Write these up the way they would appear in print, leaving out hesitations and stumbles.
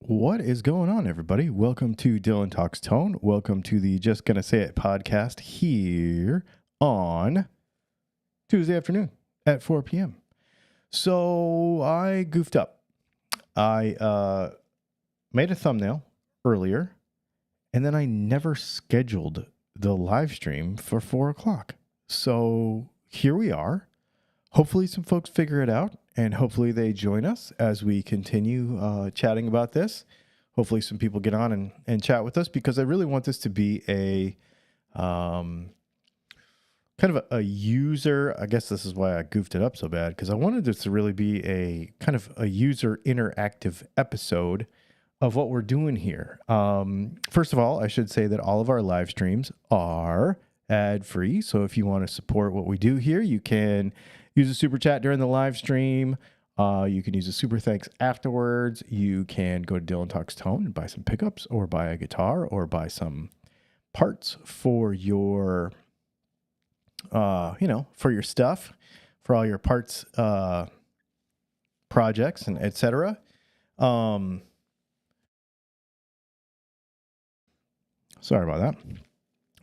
What is going on, everybody? Welcome to Dylan Talks Tone. Welcome to the Just Gonna Say It podcast here on Tuesday afternoon at 4 p.m. So I goofed up. I made a thumbnail earlier, and then I never scheduled the live stream for 4 o'clock. So here we are. Hopefully some folks figure it out, and hopefully they join us as we continue chatting about this. Hopefully some people get on and chat with us, because I really want this to be a kind of a user. I guess this is why I goofed it up so bad, because I wanted this to really be a kind of a user interactive episode of what we're doing here. First of all, I should say that all of our live streams are ad-free. So if you want to support what we do here, you can use a super chat during the live stream. You can use a super thanks afterwards. You can go to Dylan Talks Tone and buy some pickups, or buy a guitar, or buy some parts for your, for your stuff, for all your parts projects and etc. Sorry about that.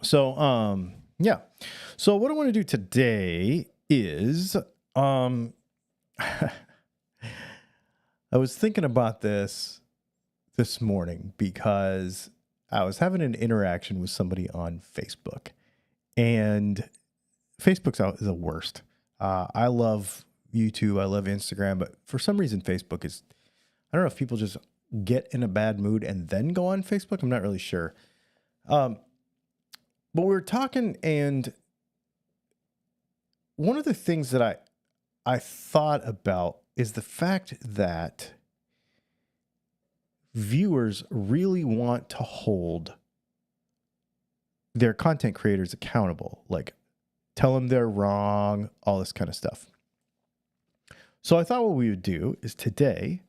So, yeah. So what I want to do today is, I was thinking about this morning, because I was having an interaction with somebody on Facebook, and Facebook's the worst. I love YouTube. I love Instagram, but for some reason, Facebook is, I don't know if people just get in a bad mood and then go on Facebook. I'm not really sure. But we were talking, and one of the things that I thought about is the fact that viewers really want to hold their content creators accountable, like tell them they're wrong, all this kind of stuff. So I thought what we would do is today,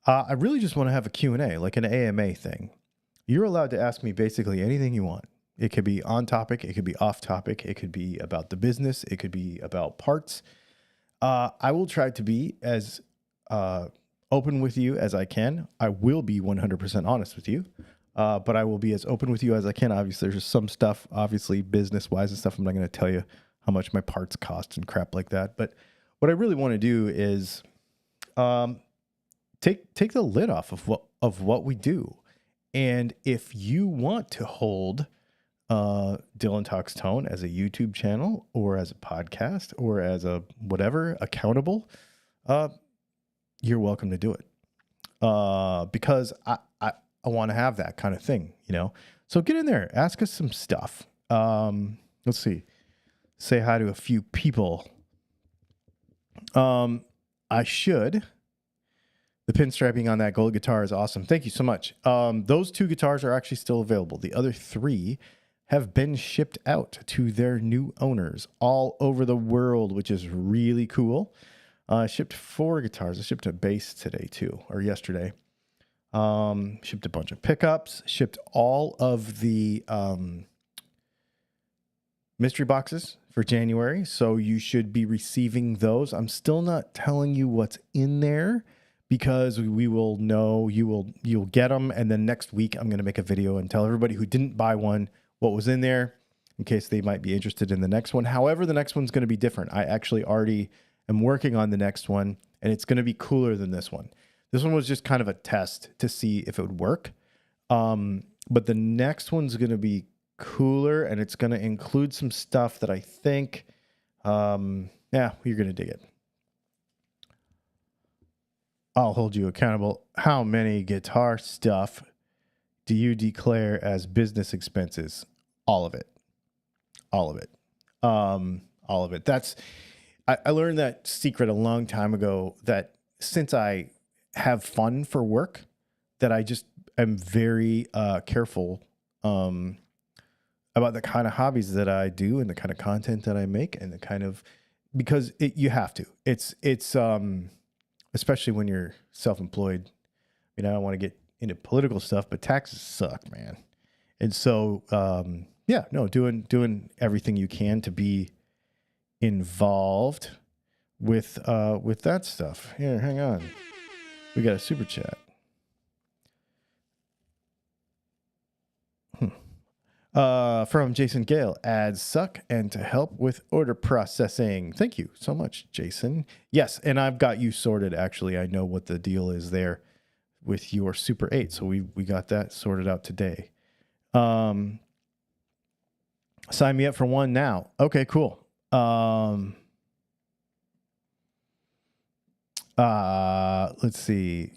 I really just want to have a Q&A, like an AMA thing. You're allowed to ask me basically anything you want. It could be on topic. It could be off topic. It could be about the business. It could be about parts. I will try to be as open with you as I can. I will be 100% honest with you, but I will be as open with you as I can. Obviously, there's just some stuff, obviously business-wise and stuff, I'm not going to tell you how much my parts cost and crap like that. But what I really want to do is take the lid off of what we do. And if you want to hold Dylan Talks Tone as a YouTube channel, or as a podcast, or as a whatever accountable, you're welcome to do it, because I want to have that kind of thing, so get in there, ask us some stuff. Let's see, say hi to a few people. The pinstriping on that gold guitar is awesome. Thank you so much. Those 2 guitars are actually still available. The other 3 have been shipped out to their new owners all over the world, which is really cool. I shipped 4 guitars. I shipped a bass today too, or yesterday. Shipped a bunch of pickups, shipped all of the mystery boxes for January. So you should be receiving those. I'm still not telling you what's in there, because we will know, you'll get them. And then next week, I'm going to make a video and tell everybody who didn't buy one what was in there, in case they might be interested in the next one. However, the next one's going to be different. I actually already am working on the next one, and it's going to be cooler than this one. This one was just kind of a test to see if it would work. But the next one's going to be cooler, and it's going to include some stuff that I think, you're going to dig it. I'll hold you accountable. How many guitar stuff do you declare as business expenses? All of it. All of it. All of it. I learned that secret a long time ago, that since I have fun for work, that I just am very careful about the kind of hobbies that I do, and the kind of content that I make, and the kind of, because you have to. It's especially when you're self-employed. I don't want to get into political stuff, but taxes suck, man. And so, doing everything you can to be involved with that stuff. Here, hang on. We got a super chat. From Jason Gale, ads suck and to help with order processing. Thank you so much, Jason. Yes, and I've got you sorted, actually. I know what the deal is there with your Super 8, so we got that sorted out today. Sign me up for one now. Okay, cool. Let's see.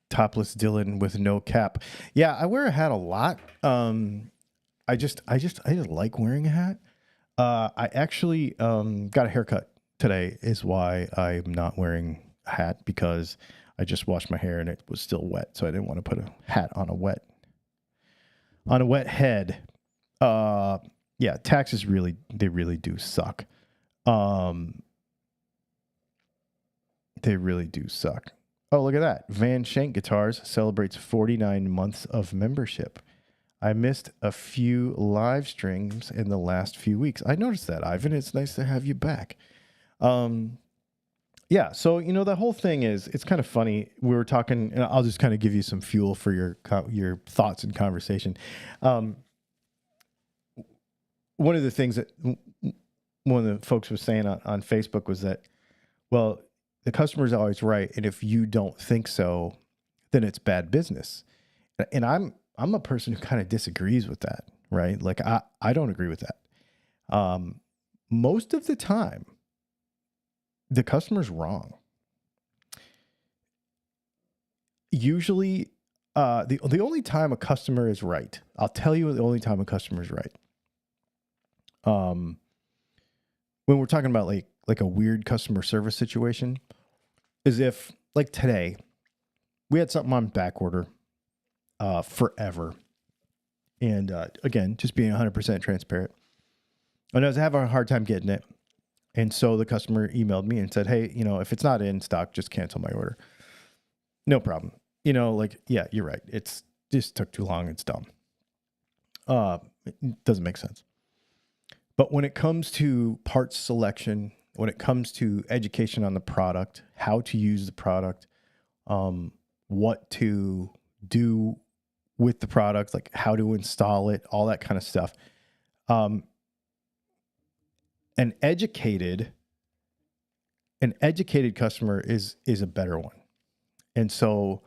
Topless Dylan with no cap. Yeah, I wear a hat a lot. I just like wearing a hat. I actually got a haircut today is why I'm not wearing a hat, because I just washed my hair and it was still wet, so I didn't want to put a hat on a wet head. Yeah, taxes really do suck. They really do suck. Oh, look at that. Van Shank Guitars celebrates 49 months of membership. I missed a few live streams in the last few weeks. I noticed that, Ivan. It's nice to have you back. Yeah, so, the whole thing is, it's kind of funny. We were talking, and I'll just kind of give you some fuel for your thoughts and conversation. One of the things that one of the folks was saying on Facebook was that, well, the customer is always right, and if you don't think so, then it's bad business. And I'm a person who kind of disagrees with that, right? Like I don't agree with that. Most of the time, the customer's wrong. Usually, the only time a customer is right, I'll tell you the only time a customer is right. When we're talking about like a weird customer service situation, is if, like today, we had something on back order forever. And again, just being 100% transparent. And I was having a hard time getting it. And so the customer emailed me and said, hey, if it's not in stock, just cancel my order. No problem. Yeah, you're right. It's just took too long. It's dumb. It doesn't make sense. But when it comes to parts selection, when it comes to education on the product, how to use the product, what to do with the product, like how to install it, all that kind of stuff. An educated customer is a better one. And so,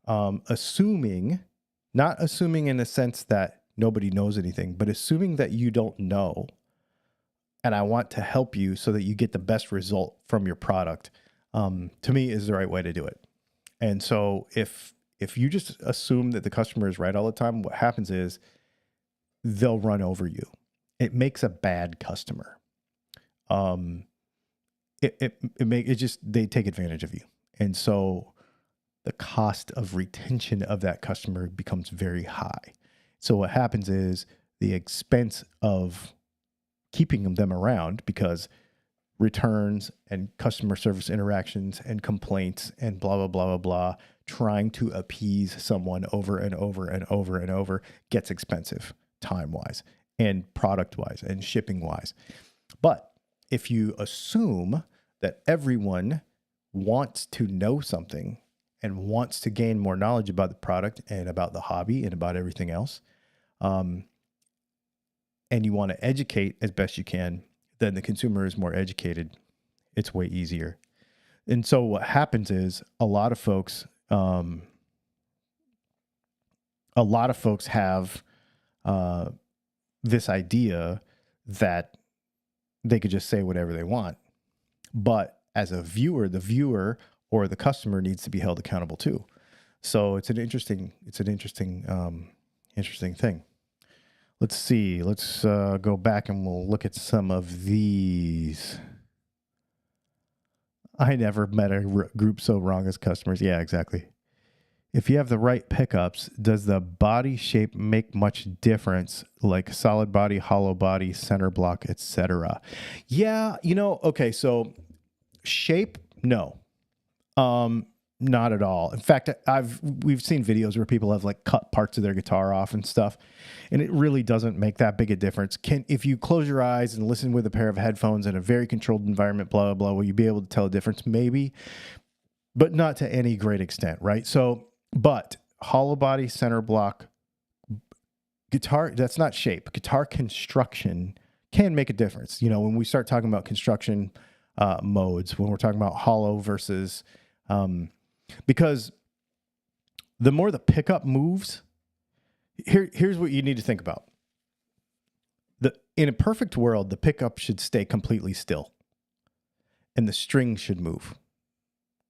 not assuming in the sense that nobody knows anything, but assuming that you don't know, and I want to help you so that you get the best result from your product, to me is the right way to do it. And so if you just assume that the customer is right all the time, what happens is they'll run over you. It makes a bad customer. They take advantage of you. And so the cost of retention of that customer becomes very high. So what happens is the expense of keeping them around, because returns and customer service interactions and complaints and blah, blah, blah, blah, blah, trying to appease someone over and over and over and over gets expensive time-wise and product-wise and shipping-wise. But if you assume that everyone wants to know something and wants to gain more knowledge about the product and about the hobby and about everything else, and you want to educate as best you can, then the consumer is more educated. It's way easier. And so what happens is a lot of folks have this idea that they could just say whatever they want. But as a viewer, the viewer or the customer needs to be held accountable too. So it's an interesting thing. Let's see. Let's go back and we'll look at some of these. I never met a group so wrong as customers. Yeah, exactly. If you have the right pickups, does the body shape make much difference? Like solid body, hollow body, center block, etc. Yeah, okay, so shape, no. Not at all. In fact, we've seen videos where people have like cut parts of their guitar off and stuff, and it really doesn't make that big a difference. If you close your eyes and listen with a pair of headphones in a very controlled environment, blah, blah, blah, will you be able to tell a difference? Maybe, but not to any great extent, right? So, but hollow body, center block, guitar, that's not shape. Guitar construction can make a difference. You know, when we start talking about construction modes, when we're talking about hollow versus, because the more the pickup moves, here's what you need to think about. In a perfect world, the pickup should stay completely still and the string should move.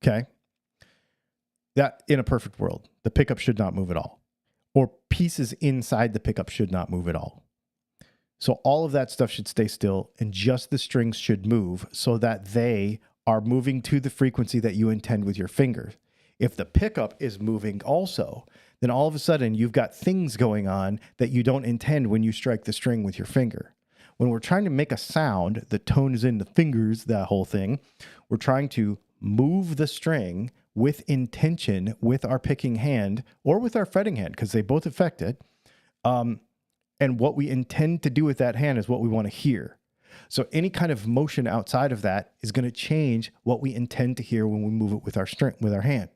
Okay? That in a perfect world, the pickup should not move at all. Or pieces inside the pickup should not move at all. So all of that stuff should stay still and just the strings should move so that they are moving to the frequency that you intend with your fingers. If the pickup is moving also, then all of a sudden you've got things going on that you don't intend when you strike the string with your finger. When we're trying to make a sound, the tone is in the fingers, that whole thing. We're trying to move the string with intention with our picking hand or with our fretting hand, because they both affect it. And what we intend to do with that hand is what we want to hear. So any kind of motion outside of that is going to change what we intend to hear when we move it with our string, with our hand.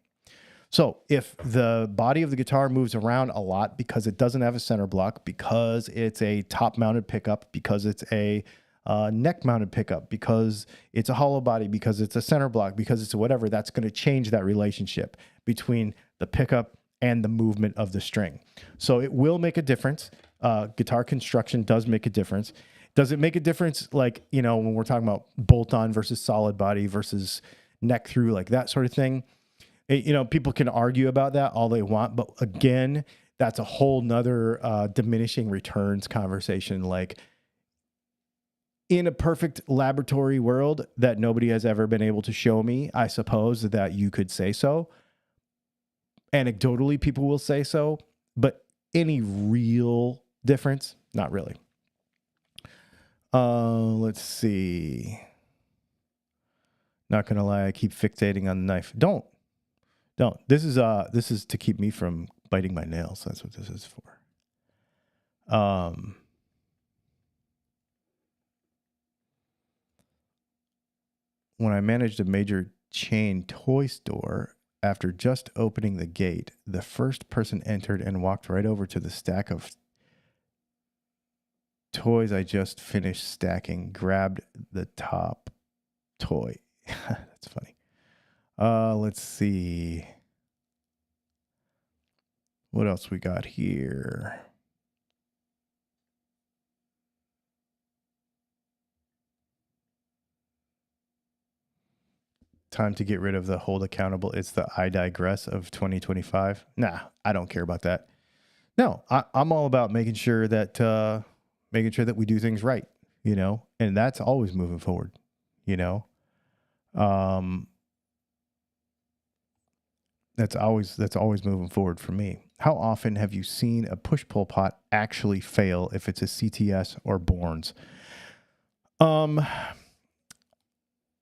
So if the body of the guitar moves around a lot because it doesn't have a center block, because it's a top-mounted pickup, because it's a neck-mounted pickup, because it's a hollow body, because it's a center block, because it's whatever, that's going to change that relationship between the pickup and the movement of the string. So it will make a difference. Guitar construction does make a difference. Does it make a difference, like, you know, when we're talking about bolt-on versus solid body versus neck through, like that sort of thing? You know, people can argue about that all they want, but again, that's a whole nother diminishing returns conversation. Like, in a perfect laboratory world that nobody has ever been able to show me, I suppose that you could say so. Anecdotally, people will say so, but any real difference? Not really. Let's see. Not gonna lie, I keep fixating on the knife. Don't. This is to keep me from biting my nails. That's what this is for. When I managed a major chain toy store, after just opening the gate, the first person entered and walked right over to the stack of toys I just finished stacking, grabbed the top toy. That's funny. Let's see. What else we got here? Time to get rid of the hold accountable. It's the I digress of 2025. Nah, I don't care about that. No, I'm all about making sure that we do things right, you know, and that's always moving forward, you know. That's always moving forward for me. How often have you seen a push-pull pot actually fail if it's a CTS or Bournes?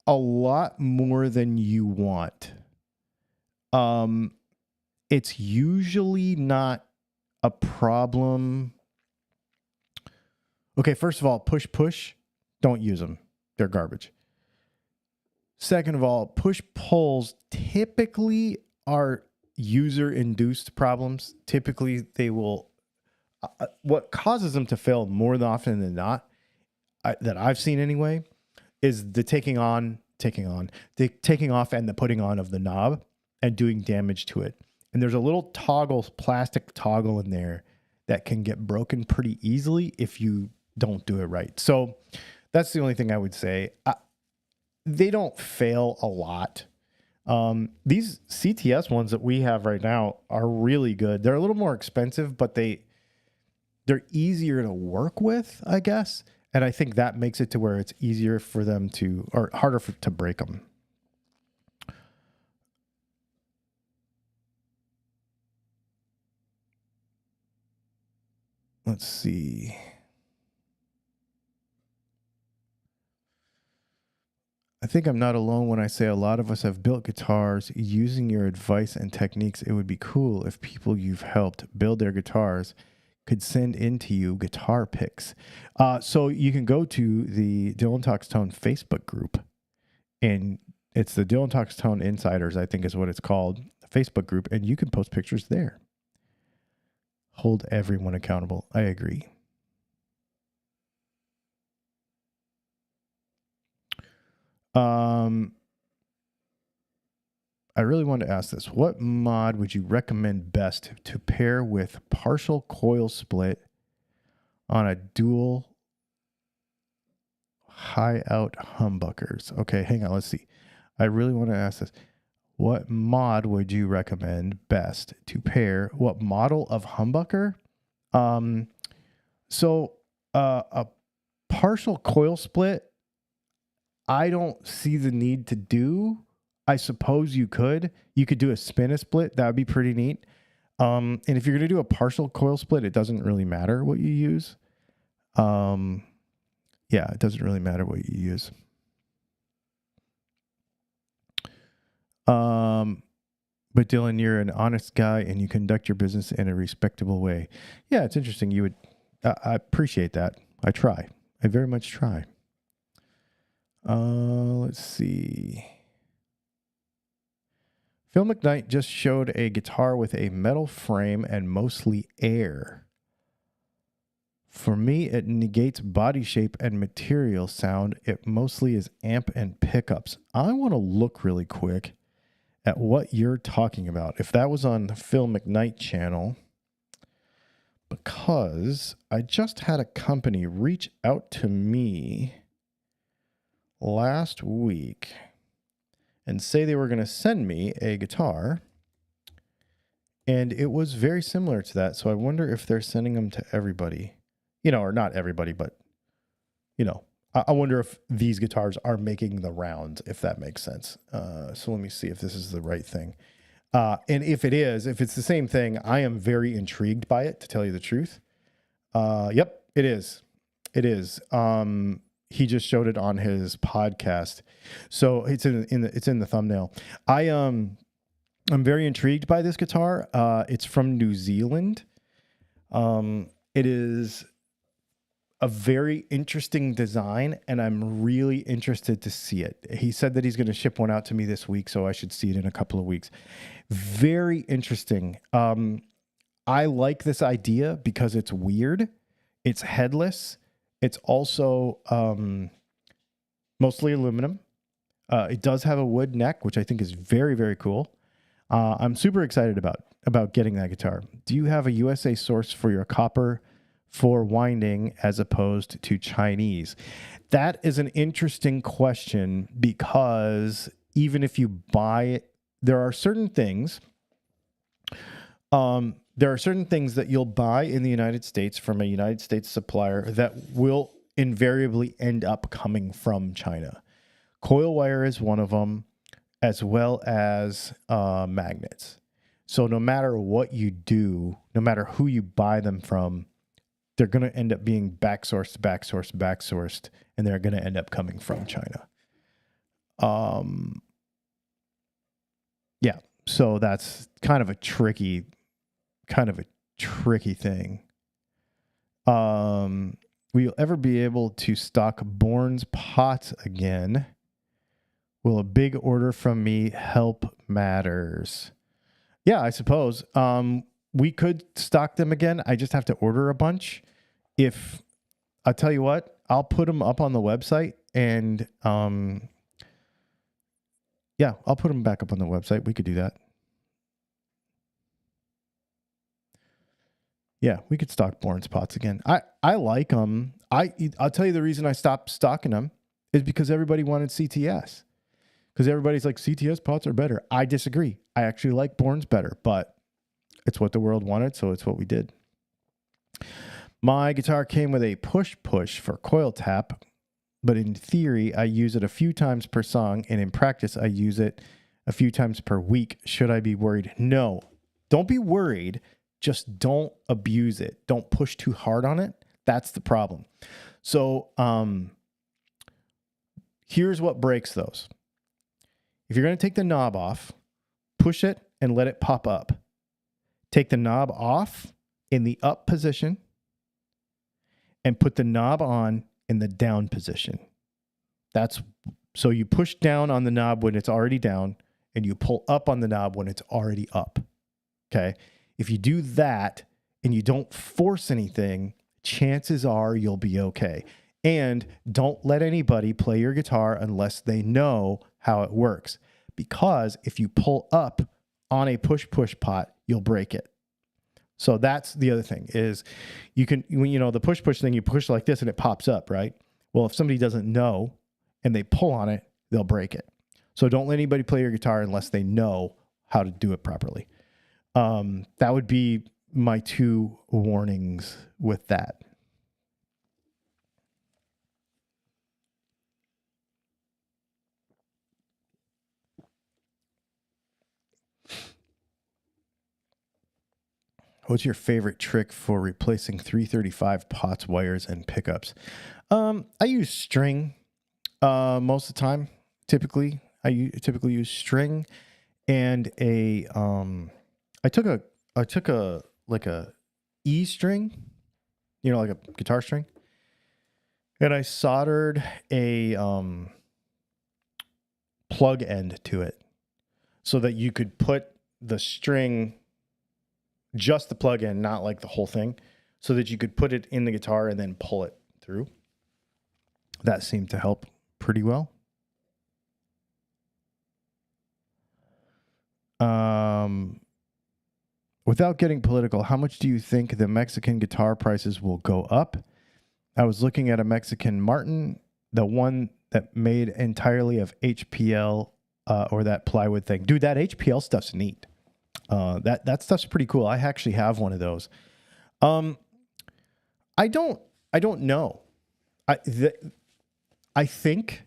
A lot more than you want. It's usually not a problem. Okay, first of all, push, don't use them. They're garbage. Second of all, push-pulls typically are user-induced problems. Typically, they will... what causes them to fail more often than not, that I've seen anyway, is the taking off and the putting on of the knob and doing damage to it. And there's a little plastic toggle in there that can get broken pretty easily if you don't do it right. So that's the only thing I would say. They don't fail a lot. These CTS ones that we have right now are really good. They're a little more expensive, but they're easier to work with, I guess. And I think that makes it to where it's easier for them to, or harder to break them. Let's see. I think I'm not alone when I say a lot of us have built guitars using your advice and techniques. It would be cool if people you've helped build their guitars could send in to you guitar picks. So you can go to the Dylan Talks Tone Facebook group, and it's the Dylan Talks Tone Insiders, I think is what it's called, the Facebook group, and you can post pictures there. hold everyone accountable. I agree. I really wanted to ask this. What mod would you recommend best to pair with partial coil split on a dual high out humbuckers? Okay, hang on. Let's see. I really want to ask this. What mod would you recommend best to pair? What model of humbucker? So a partial coil split, I don't see the need to do. I suppose you could do a spin split. That would be pretty neat. And if you're going to do a partial coil split, it doesn't really matter what you use. Yeah, it doesn't really matter what you use. But Dylan, you're an honest guy and you conduct your business in a respectable way. Yeah, it's interesting. I appreciate that. I try. I very much try. Let's see. Phil McKnight just showed a guitar with a metal frame and mostly air. For me, it negates body shape and material sound. It mostly is amp and pickups. I want to look really quick at what you're talking about. If that was on the Phil McKnight channel, because I just had a company reach out to me last week and say they were going to send me a guitar, and it was very similar to that. So I wonder if they're sending them to everybody, or not everybody, but, I wonder if these guitars are making the rounds, if that makes sense. So let me see if this is the right thing. And if it's the same thing, I am very intrigued by it, to tell you the truth. Yep, it is. It is. He just showed it on his podcast, so it's in the thumbnail. I'm very intrigued by this guitar. It's from New Zealand. It is a very interesting design, and I'm really interested to see it. He said that he's going to ship one out to me this week, so I should see it in a couple of weeks. Very interesting. I like this idea because it's weird. It's headless. It's also mostly aluminum. It does have a wood neck, which I think is very, very cool. I'm super excited about getting that guitar. Do you have a USA source for your copper for winding as opposed to Chinese? That is an interesting question, because even if you buy it, there are certain things that you'll buy in the United States from a United States supplier that will invariably end up coming from China. Coil wire is one of them, as well as magnets. So no matter what you do, no matter who you buy them from, they're going to end up being backsourced, and they're going to end up coming from China. Yeah, so that's kind of a tricky thing. Will you ever be able to stock Bourne's pots again? Will a big order from me help matters? Yeah, I suppose. We could stock them again. I just have to order a bunch. I'll tell you what, I'll put them up on the website, and yeah, I'll put them back up on the website. We could do that. Yeah, we could stock Bourne's pots again. I like them. I'll tell you the reason I stopped stocking them is because everybody wanted CTS. Because everybody's like, CTS pots are better. I disagree. I actually like Bourne's better, but it's what the world wanted, so it's what we did. My guitar came with a push for coil tap, but in theory, I use it a few times per song, and in practice, I use it a few times per week. Should I be worried? No, don't be worried. Just don't abuse it. Don't push too hard on it. That's the problem. So here's what breaks those. If you're going to take the knob off, push it and let it pop up. Take the knob off in the up position and put the knob on in the down position. So you push down on the knob when it's already down, and you pull up on the knob when it's already up. Okay. If you do that, and you don't force anything, chances are you'll be okay. And don't let anybody play your guitar unless they know how it works. Because if you pull up on a push pot, you'll break it. So that's the other thing is you can, when you know, the push thing, you push like this and it pops up, right? Well, if somebody doesn't know and they pull on it, they'll break it. So don't let anybody play your guitar unless they know how to do it properly. That would be my 2 warnings with that. What's your favorite trick for replacing 335 pots, wires, and pickups? I use string most of the time. Typically, I typically use string and I took a like a E string, you know, like a guitar string, and I soldered a plug end to it so that you could put the string, just the plug in, not like the whole thing, so that you could put it in the guitar and then pull it through. That seemed to help pretty well. Without getting political, how much do you think the Mexican guitar prices will go up? I was looking at a Mexican Martin, the one that made entirely of HPL or that plywood thing. Dude, that HPL stuff's neat. That stuff's pretty cool. I actually have one of those. I don't know. I think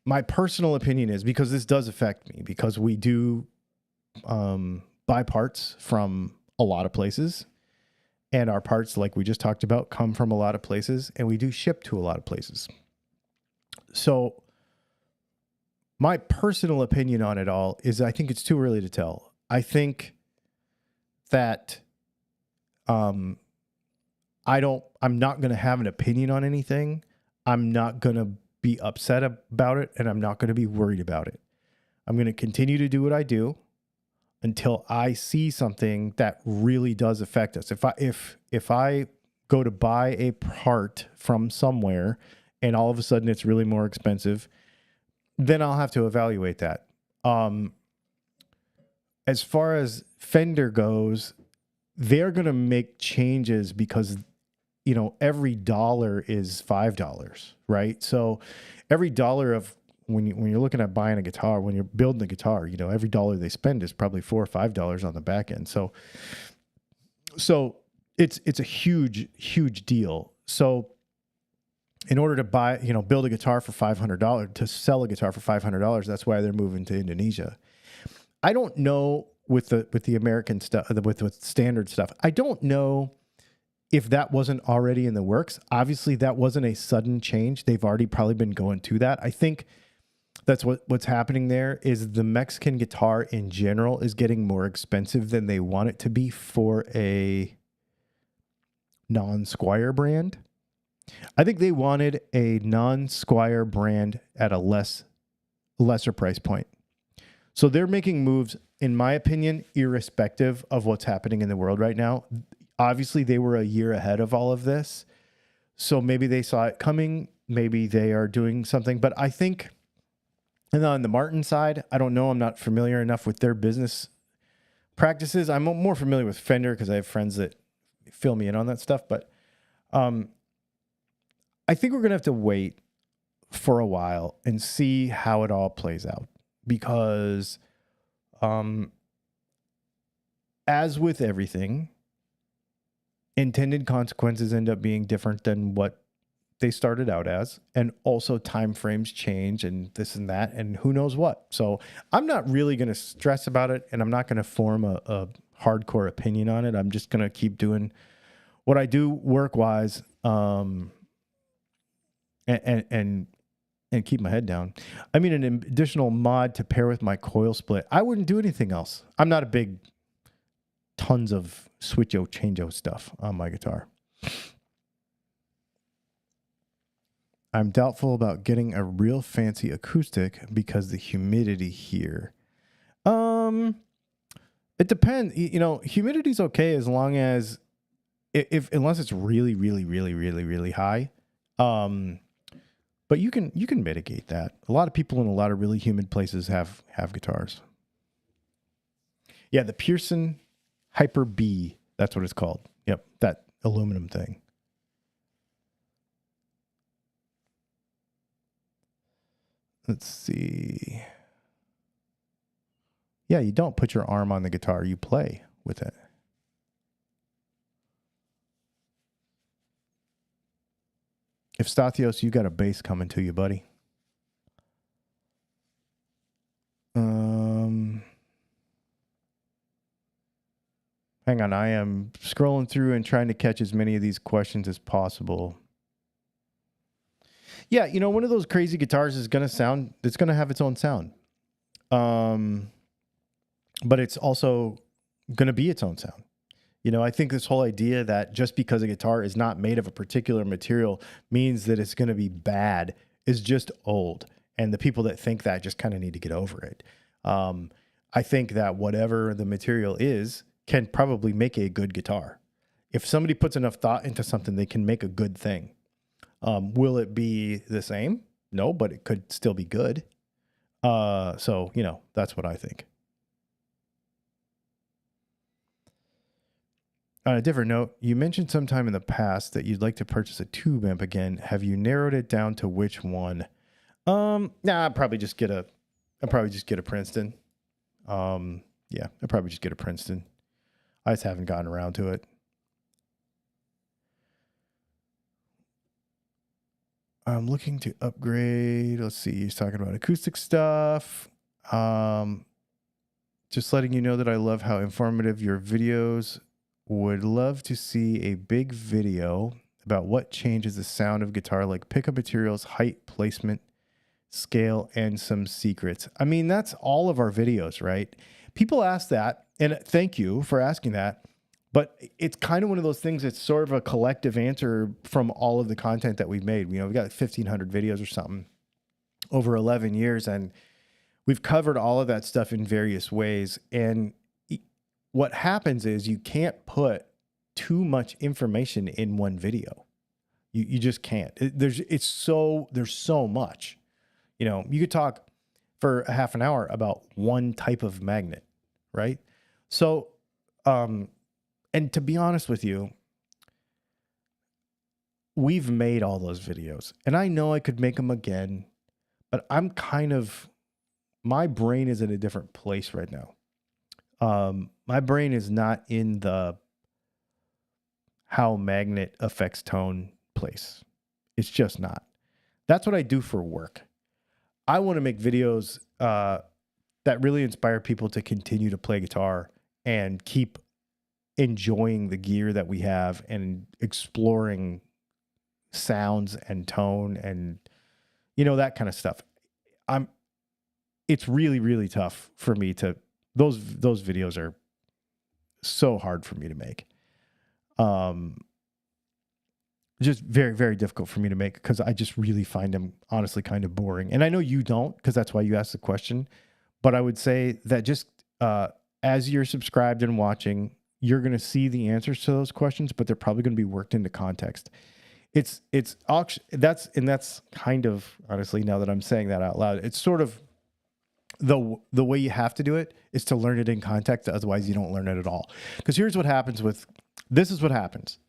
my personal opinion is, because this does affect me, because we do buy parts from a lot of places, and our parts, like we just talked about, come from a lot of places, and we do ship to a lot of places. So my personal opinion on it all is I think it's too early to tell. I think that I'm not going to have an opinion on anything. I'm not going to be upset about it, and I'm not going to be worried about it. I'm going to continue to do what I do until I see something that really does affect us. If I go to buy a part from somewhere and all of a sudden it's really more expensive, then I'll have to evaluate that. As far as Fender goes, they're going to make changes because, you know, every dollar is $5, right? So every dollar of when you're looking at buying a guitar, when you're building a guitar, you know, every dollar they spend is probably $4 or $5 on the back end. So it's a huge deal. So in order to build a guitar for $500, to sell a guitar for $500, that's why they're moving to Indonesia. I don't know with the American stuff, with standard stuff. I don't know if that wasn't already in the works. Obviously, that wasn't a sudden change. They've already probably been going to that. I think that's what's happening there is the Mexican guitar in general is getting more expensive than they want it to be for a non-Squier brand. I think they wanted a non-Squier brand at a lesser price point. So they're making moves, in my opinion, irrespective of what's happening in the world right now. Obviously, they were a year ahead of all of this. So maybe they saw it coming. Maybe they are doing something. But I think, and on the Martin side, I don't know. I'm not familiar enough with their business practices. I'm more familiar with Fender because I have friends that fill me in on that stuff. But I think we're going to have to wait for a while and see how it all plays out. Because as with everything, intended consequences end up being different than what they started out as, and also time frames change and this and that and who knows what. So I'm not really going to stress about it, and I'm not going to form a hardcore opinion on it. I'm just going to keep doing what I do work-wise and keep my head down. I mean, an additional mod to pair with my coil split. I wouldn't do anything else. I'm not a big tons of switcho changeo stuff on my guitar. I'm doubtful about getting a real fancy acoustic because the humidity here. It depends. You know, humidity's okay as long as unless it's really, really, really, really, really high. But you can mitigate that. A lot of people in a lot of really humid places have guitars. Yeah, the Pearson Hyper B. That's what it's called. Yep, that aluminum thing. Let's see. Yeah, you don't put your arm on the guitar. You play with it. If Stathios, you got a bass coming to you, buddy. Hang on, I am scrolling through and trying to catch as many of these questions as possible. Yeah, you know, one of those crazy guitars is going to have its own sound. But it's also going to be its own sound. You know, I think this whole idea that just because a guitar is not made of a particular material means that it's going to be bad is just old. And the people that think that just kind of need to get over it. I think that whatever the material is can probably make a good guitar. If somebody puts enough thought into something, they can make a good thing. Will it be the same? No, but it could still be good. So, you know, that's what I think. On a different note, you mentioned sometime in the past that you'd like to purchase a tube amp again. Have you narrowed it down to which one? I'll probably just get a Princeton. Yeah, I'll probably just get a Princeton. I just haven't gotten around to it. I'm looking to upgrade. Let's see. He's talking about acoustic stuff. Just letting you know that I love how informative your videos. Would love to see a big video about what changes the sound of guitar, like pickup materials, height, placement, scale, and some secrets. I mean, that's all of our videos, right? People ask that, and thank you for asking that. But it's kind of one of those things that's sort of a collective answer from all of the content that we've made. You know, we've got 1,500 videos or something over 11 years, and we've covered all of that stuff in various ways. And what happens is you can't put too much information in one video. You just can't. There's so much. You know, you could talk for a half an hour about one type of magnet, right? So, and to be honest with you, we've made all those videos, and I know I could make them again, but my brain is in a different place right now. My brain is not in the how magnet affects tone place. It's just not. That's what I do for work. I want to make videos that really inspire people to continue to play guitar and keep enjoying the gear that we have and exploring sounds and tone and, you know, that kind of stuff. It's really, really tough for me to, those videos are so hard for me to make. Just very, very difficult for me to make because I just really find them honestly kind of boring. And I know you don't, because that's why you asked the question. But I would say that just as you're subscribed and watching, you're going to see the answers to those questions, but they're probably going to be worked into context. That's kind of, honestly, now that I'm saying that out loud, it's sort of the way you have to do it is to learn it in context. Otherwise you don't learn it at all. Because here's what happens this is what happens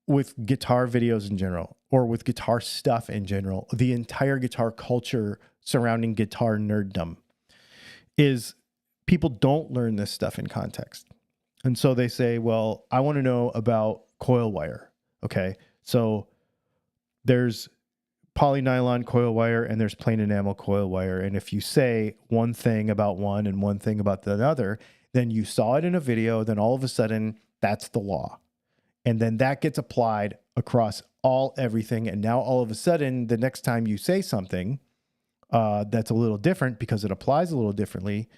with guitar videos in general, or with guitar stuff in general, the entire guitar culture surrounding guitar nerddom, is people don't learn this stuff in context. And so they say, well, I want to know about coil wire. Okay, so there's polynylon coil wire and there's plain enamel coil wire. And if you say one thing about one and one thing about the other, then you saw it in a video, then all of a sudden that's the law. And then that gets applied across everything. And now all of a sudden, the next time you say something that's a little different because it applies a little differently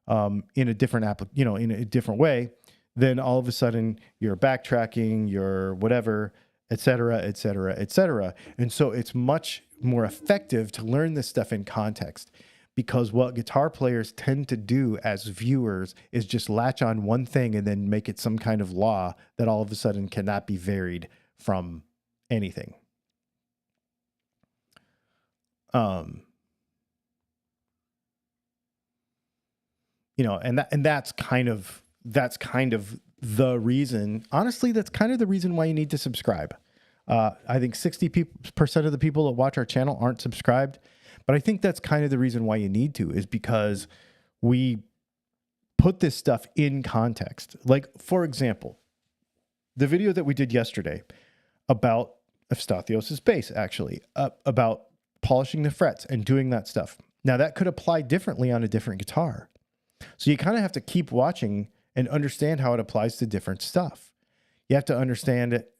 in a different way, then all of a sudden you're backtracking, you're whatever, et cetera, et cetera, et cetera. And so it's much more effective to learn this stuff in context. because what guitar players tend to do as viewers is just latch on one thing and then make it some kind of law that all of a sudden cannot be varied from anything. And that's kind of the reason. Honestly, that's kind of the reason why you need to subscribe. I think 60% of the people that watch our channel aren't subscribed, but I think that's kind of the reason why you need to, is because we put this stuff in context. Like, for example, the video that we did yesterday about Eustachio's bass, actually, about polishing the frets and doing that stuff. Now, that could apply differently on a different guitar. So you kind of have to keep watching and understand how it applies to different stuff. You have to understand it.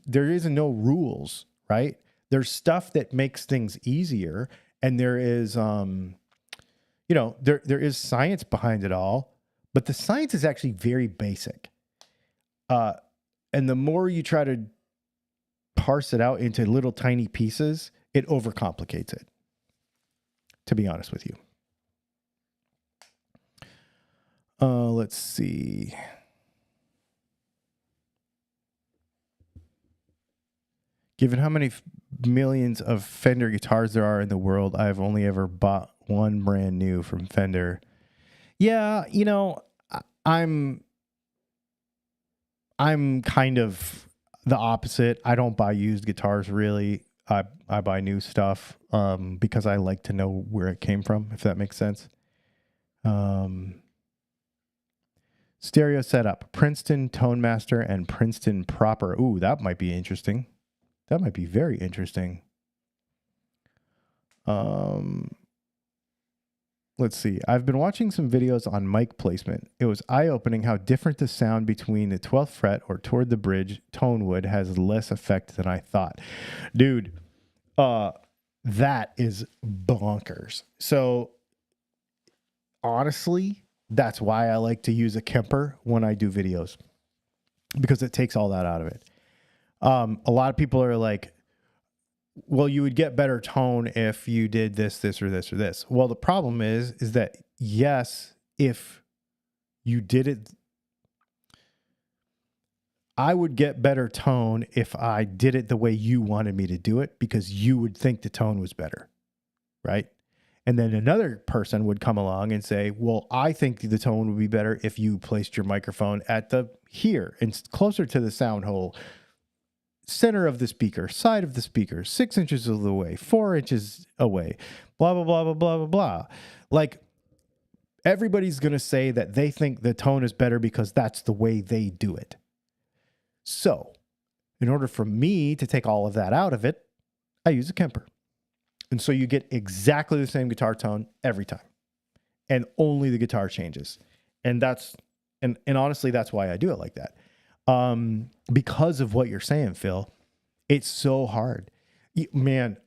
There is no rules, right? There's stuff that makes things easier, and there is there is science behind it all, but the science is actually very basic. And the more you try to parse it out into little tiny pieces, it overcomplicates it, to be honest with you. Let's see. Given how many millions of Fender guitars there are in the world, I've only ever bought one brand new from Fender. Yeah, I'm kind of the opposite. I don't buy used guitars, really. I buy new stuff because I like to know where it came from, if that makes sense. Stereo setup, Princeton Tone Master and Princeton Proper. Ooh, that might be interesting. That might be very interesting. Let's see. I've been watching some videos on mic placement. It was eye-opening how different the sound between the 12th fret or toward the bridge tone wood has less effect than I thought. Dude, that is bonkers. So, honestly, that's why I like to use a Kemper when I do videos, because it takes all that out of it. A lot of people are like, well, you would get better tone if you did this, this, or this, or this. Well, the problem is that, yes, if you did it, I would get better tone if I did it the way you wanted me to do it, because you would think the tone was better, right? And then another person would come along and say, well, I think the tone would be better if you placed your microphone at here and closer to the sound hole, center of the speaker, side of the speaker, 6 inches of the way, 4 inches away, blah, blah, blah, blah, blah, blah, blah. Like, everybody's going to say that they think the tone is better because that's the way they do it. So, in order for me to take all of that out of it, I use a Kemper. And so you get exactly the same guitar tone every time. And only the guitar changes. And honestly, that's why I do it like that. Because of what you're saying, Phil. It's so hard. Man,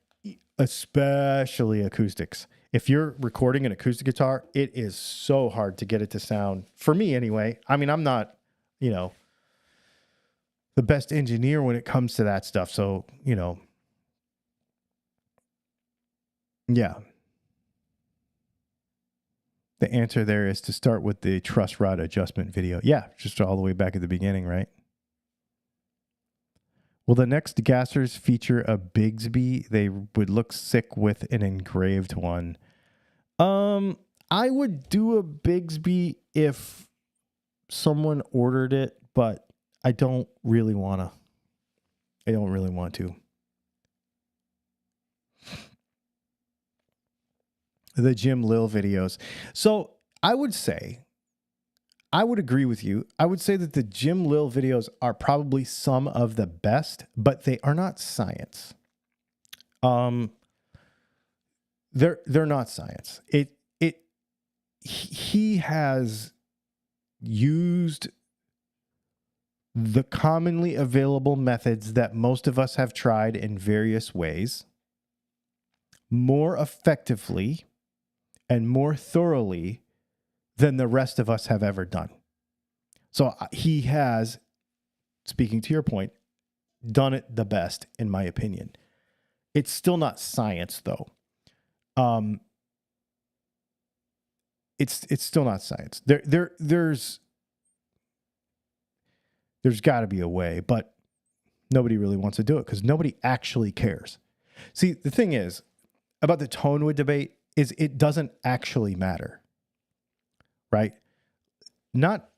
especially acoustics. If you're recording an acoustic guitar, it is so hard to get it to sound, for me anyway. I mean, I'm not, the best engineer when it comes to that stuff. So, yeah. The answer there is to start with the truss rod adjustment video. Yeah, just all the way back at the beginning, right? Will the next Gassers feature a Bigsby? They would look sick with an engraved one. I would do a Bigsby if someone ordered it, but I don't really want to. I don't really want to. The Jim Lil videos. So I would agree with you. I would say that the Jim Lil videos are probably some of the best, but they are not science. They're not science. He has used the commonly available methods that most of us have tried in various ways more effectively and more thoroughly than the rest of us have ever done. So he has, speaking to your point, done it the best, in my opinion. It's still not science, though. it's still not science. There's got to be a way, but nobody really wants to do it because nobody actually cares. See, the thing is about the tone wood debate is it doesn't actually matter, right? Not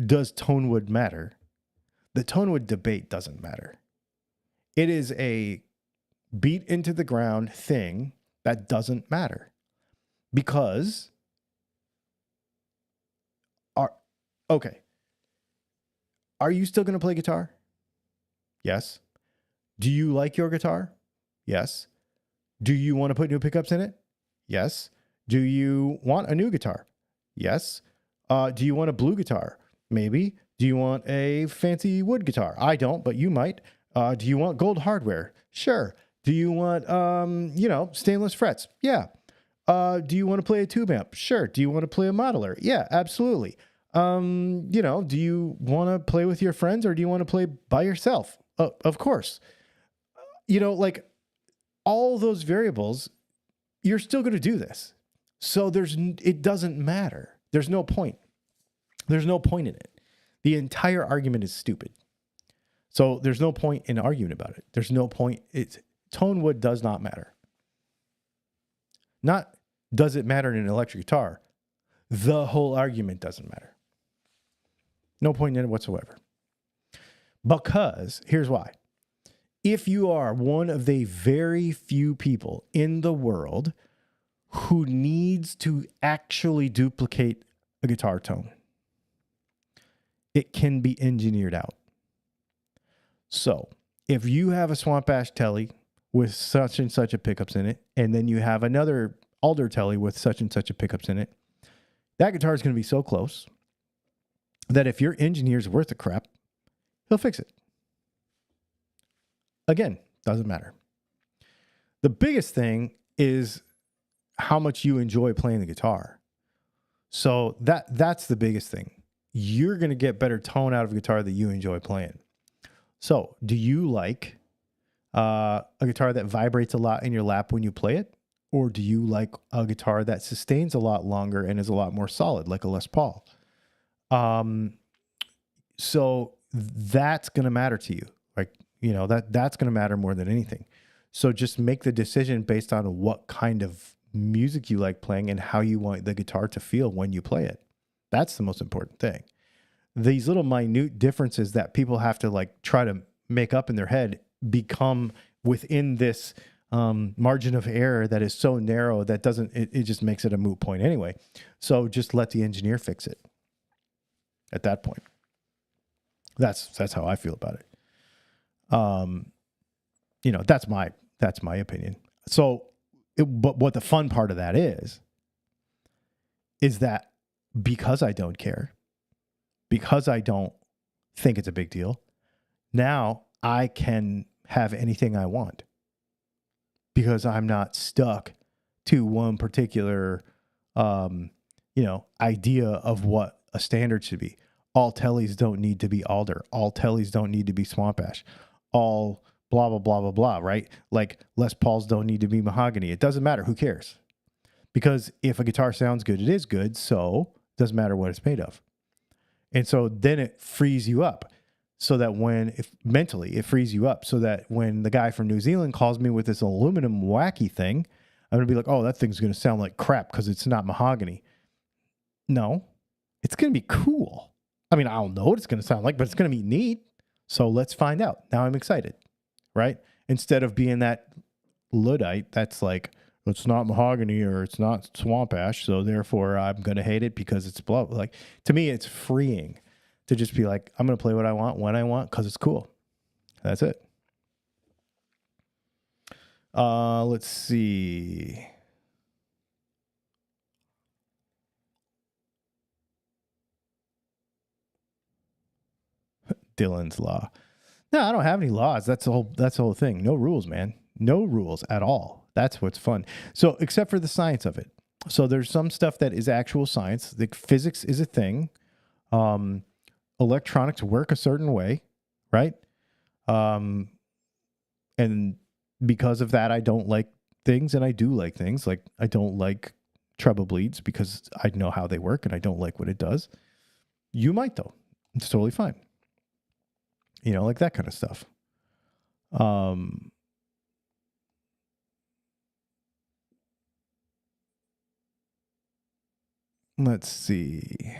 does tone wood matter. The tone wood debate doesn't matter. It is a beat into the ground thing that doesn't matter because are you still going to play guitar? Yes. Do you like your guitar? Yes. Do you want to put new pickups in it? Yes. Do you want a new guitar? Yes. Do you want a blue guitar? Maybe. Do you want a fancy wood guitar? I don't, but you might. Do you want gold hardware? Sure. Do you want, stainless frets? Yeah. Do you want to play a tube amp? Sure. Do you want to play a modeler? Yeah, absolutely. Do you want to play with your friends or do you want to play by yourself? Of course. Like all those variables, you're still going to do this. So it doesn't matter. There's no point. There's no point in it. The entire argument is stupid. So there's no point in arguing about it. There's no point. Tone wood does not matter. Not does it matter in an electric guitar. The whole argument doesn't matter. No point in it whatsoever. Because here's why. If you are one of the very few people in the world who needs to actually duplicate a guitar tone, it can be engineered out. So if you have a Swamp Ash Telly with such and such a pickups in it, and then you have another Alder Telly with such and such a pickups in it, that guitar is going to be so close that if your engineer's worth a crap, he'll fix it. Again, doesn't matter. The biggest thing is how much you enjoy playing the guitar. So that's the biggest thing. You're going to get better tone out of a guitar that you enjoy playing. So do you like a guitar that vibrates a lot in your lap when you play it? Or do you like a guitar that sustains a lot longer and is a lot more solid, like a Les Paul? So that's going to matter to you. Like, that's going to matter more than anything. So just make the decision based on what kind of music you like playing and how you want the guitar to feel when you play it. That's the most important thing. These little minute differences that people have to try to make up in their head become within this margin of error that is so narrow that it just makes it a moot point anyway. So just let the engineer fix it at that point. That's how I feel about it. That's my opinion. So, but what the fun part of that is that because I don't care, because I don't think it's a big deal, now I can have anything I want because I'm not stuck to one particular, idea of what a standard should be. All Tellys don't need to be Alder. All Tellys don't need to be Swamp Ash. All blah, blah, blah, blah, blah, right? Like Les Pauls don't need to be mahogany. It doesn't matter. Who cares? Because if a guitar sounds good, it is good. So it doesn't matter what it's made of. And so then it frees you up so that mentally it frees you up so that when the guy from New Zealand calls me with this aluminum wacky thing, I'm going to be like, oh, that thing's going to sound like crap because it's not mahogany. No, it's going to be cool. I mean, I don't know what it's going to sound like, but it's going to be neat. So let's find out. Now I'm excited, right? Instead of being that Luddite that's like, it's not mahogany or it's not Swamp Ash, so therefore I'm going to hate it because it's blah. Like, to me, it's freeing to just be like, I'm going to play what I want when I want because it's cool. That's it. Let's see. Dylan's law. No, I don't have any laws. That's the whole thing. No rules, man. No rules at all. That's what's fun. So, except for the science of it. So there's some stuff that is actual science. The physics is a thing. Electronics work a certain way, right? And because of that, I don't like things and I do like things. Like I don't like treble bleeds because I know how they work and I don't like what it does. You might though. It's totally fine. You know, like that kind of stuff. Let's see.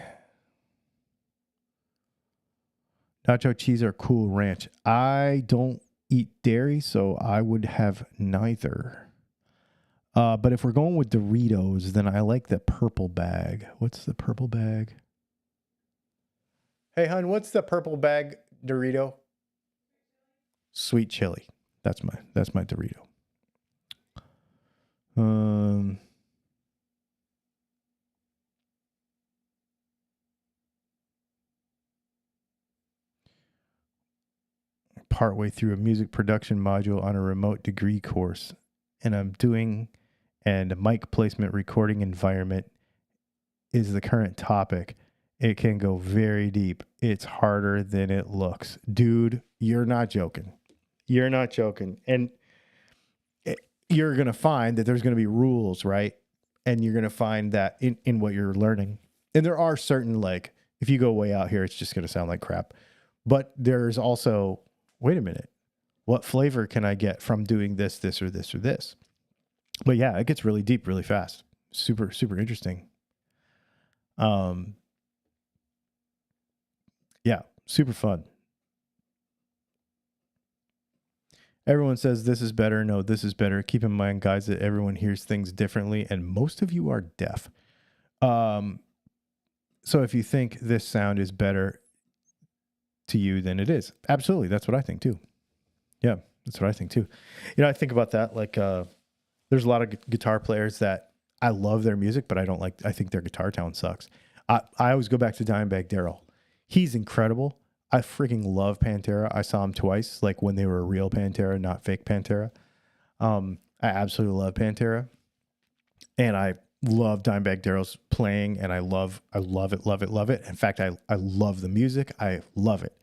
Nacho cheese or Cool Ranch. I don't eat dairy, so I would have neither. But if we're going with Doritos, then I like the purple bag. What's the purple bag? Hey, hon, what's the purple bag Dorito? Sweet chili. That's my Dorito. Partway through a music production module on a remote degree course, and I'm doing and mic placement recording environment is the current topic. It can go very deep. It's harder than it looks. Dude, you're not joking. You're not joking. And you're going to find that there's going to be rules, right? And you're going to find that in what you're learning. And there are certain, like, if you go way out here, it's just going to sound like crap. But there's also, wait a minute, what flavor can I get from doing this, this, or this, or this? But yeah, it gets really deep really fast. Super, super interesting. Yeah, super fun. Everyone says this is better. No, this is better. Keep in mind, guys, that everyone hears things differently, and most of you are deaf. So if you think this sound is better to you than it is, absolutely, that's what I think too. Yeah, that's what I think too. You know, I think about that. Like, there's a lot of guitar players that I love their music, but I don't like. I think their guitar tone sucks. I always go back to Dimebag Darrell. He's incredible. I freaking love Pantera. I saw him twice, like when they were a real Pantera, not fake Pantera. I absolutely love Pantera, and I love Dimebag Darrell's playing, and I love it. In fact, I love the music. I love it.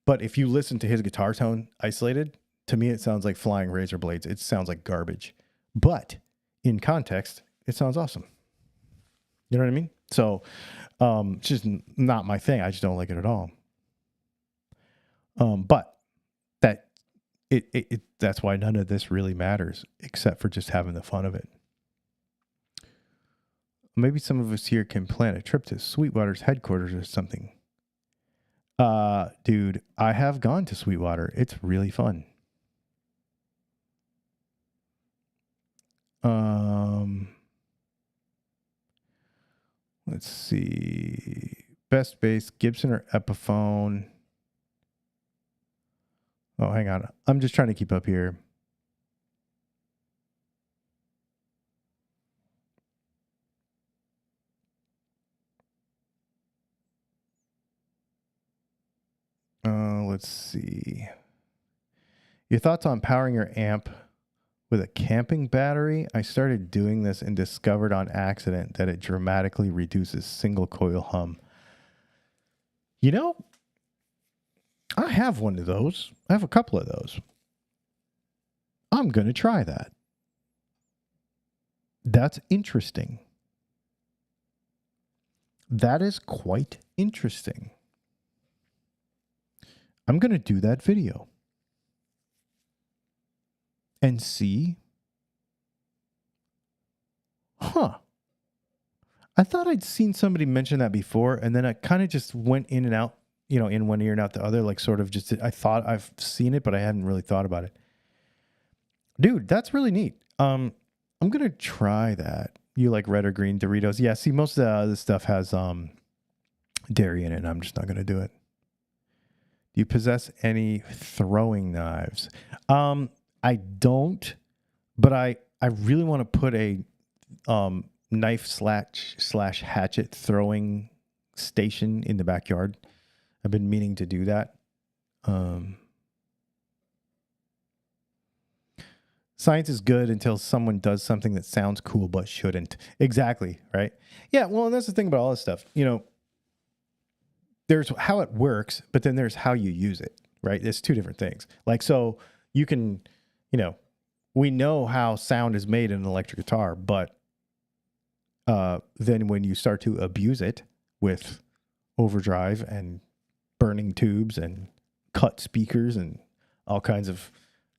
But if you listen to his guitar tone isolated, to me it sounds like flying razor blades. It sounds like garbage. But in context, it sounds awesome. You know what I mean? So it's just not my thing. I just don't like it at all. But that that's why none of this really matters, except for just having the fun of it. Maybe some of us here can plan a trip to Sweetwater's headquarters or something. Dude, I have gone to Sweetwater. It's really fun. Let's see. Best bass, Gibson or Epiphone? Oh, hang on. I'm just trying to keep up here. Let's see. Your thoughts on powering your amp with a camping battery? I started doing this and discovered on accident that it dramatically reduces single coil hum. You know, I have one of those. I have a couple of those. I'm going to try that. That's interesting. That is quite interesting. I'm going to do that video and see. Huh. I thought I'd seen somebody mention that before, and then I kind of just went in and out, you know, in one ear and out the other, like sort of just, I thought I've seen it, but I hadn't really thought about it. Dude, that's really neat. I'm going to try that. You like red or green Doritos? Yeah, see, most of the other stuff has dairy in it, and I'm just not going to do it. Do you possess any throwing knives? I don't, but I really want to put a knife slash hatchet throwing station in the backyard. I've been meaning to do that. Science is good until someone does something that sounds cool but shouldn't. Exactly, right? Yeah, well, and that's the thing about all this stuff. You know, there's how it works, but then there's how you use it, right? It's two different things. Like, so you can, you know, we know how sound is made in an electric guitar, but then when you start to abuse it with overdrive and burning tubes and cut speakers and all kinds of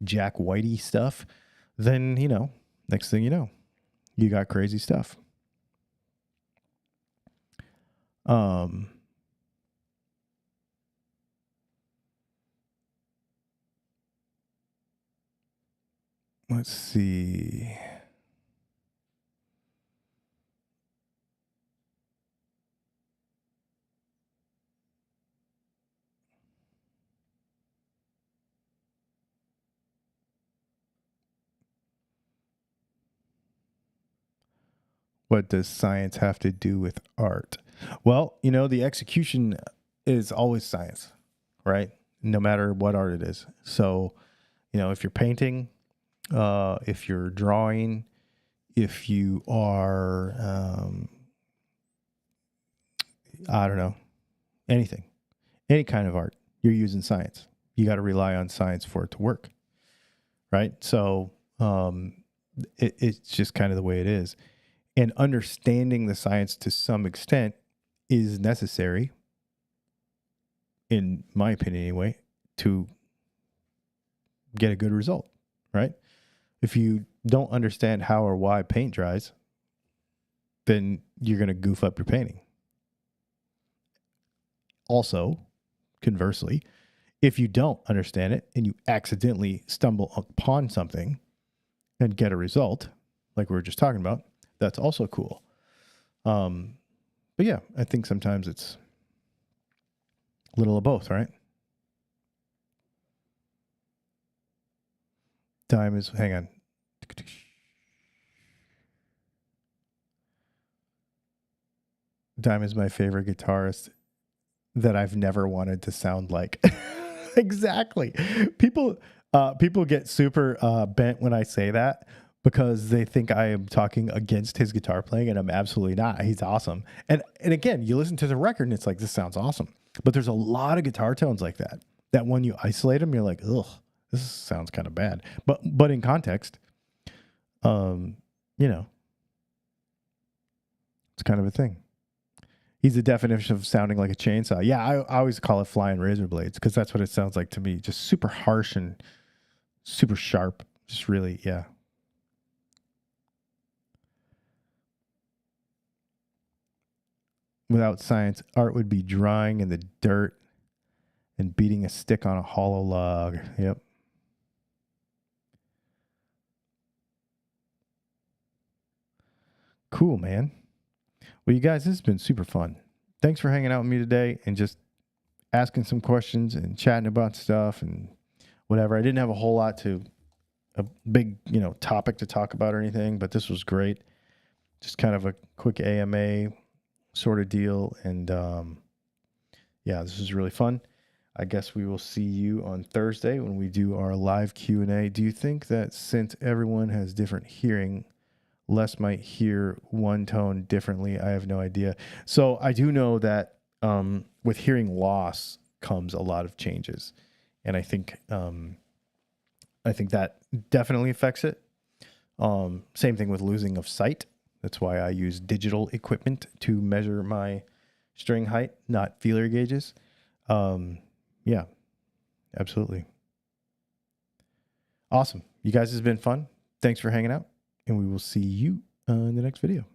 Jack Whitey stuff, then, next thing you know, you got crazy stuff. Let's see. What does science have to do with art? Well, the execution is always science, right? No matter what art it is. So, if you're painting, if you're drawing, if you are, I don't know, anything, any kind of art, you're using science. You got to rely on science for it to work, right? So it's just kind of the way it is. And understanding the science to some extent is necessary, in my opinion anyway, to get a good result, right? If you don't understand how or why paint dries, then you're going to goof up your painting. Also, conversely, if you don't understand it and you accidentally stumble upon something and get a result, like we were just talking about, that's also cool. But yeah, I think sometimes it's a little of both, right? Hang on. Dime is my favorite guitarist that I've never wanted to sound like. Exactly. People get super bent when I say that, because they think I am talking against his guitar playing, and I'm absolutely not. He's awesome. And again, you listen to the record and it's like, this sounds awesome. But there's a lot of guitar tones like that when you isolate them, you're like, ugh, this sounds kind of bad. But in context, it's kind of a thing. He's the definition of sounding like a chainsaw. Yeah, I always call it flying razor blades, because that's what it sounds like to me. Just super harsh and super sharp. Just really, yeah. Without science, art would be drying in the dirt and beating a stick on a hollow log. Yep. Cool, man. Well, you guys, this has been super fun. Thanks for hanging out with me today and just asking some questions and chatting about stuff and whatever. I didn't have a big, topic to talk about or anything, but this was great. Just kind of a quick AMA sort of deal. And yeah, this is really fun. I guess we will see you on Thursday when we do our live Q&A. Do you think that since everyone has different hearing, Les might hear one tone differently? I have no idea. So I do know that with hearing loss comes a lot of changes. And I think that definitely affects it. Same thing with losing of sight. That's why I use digital equipment to measure my string height, not feeler gauges. Yeah, absolutely. Awesome. You guys, this has been fun. Thanks for hanging out, and we will see you in the next video.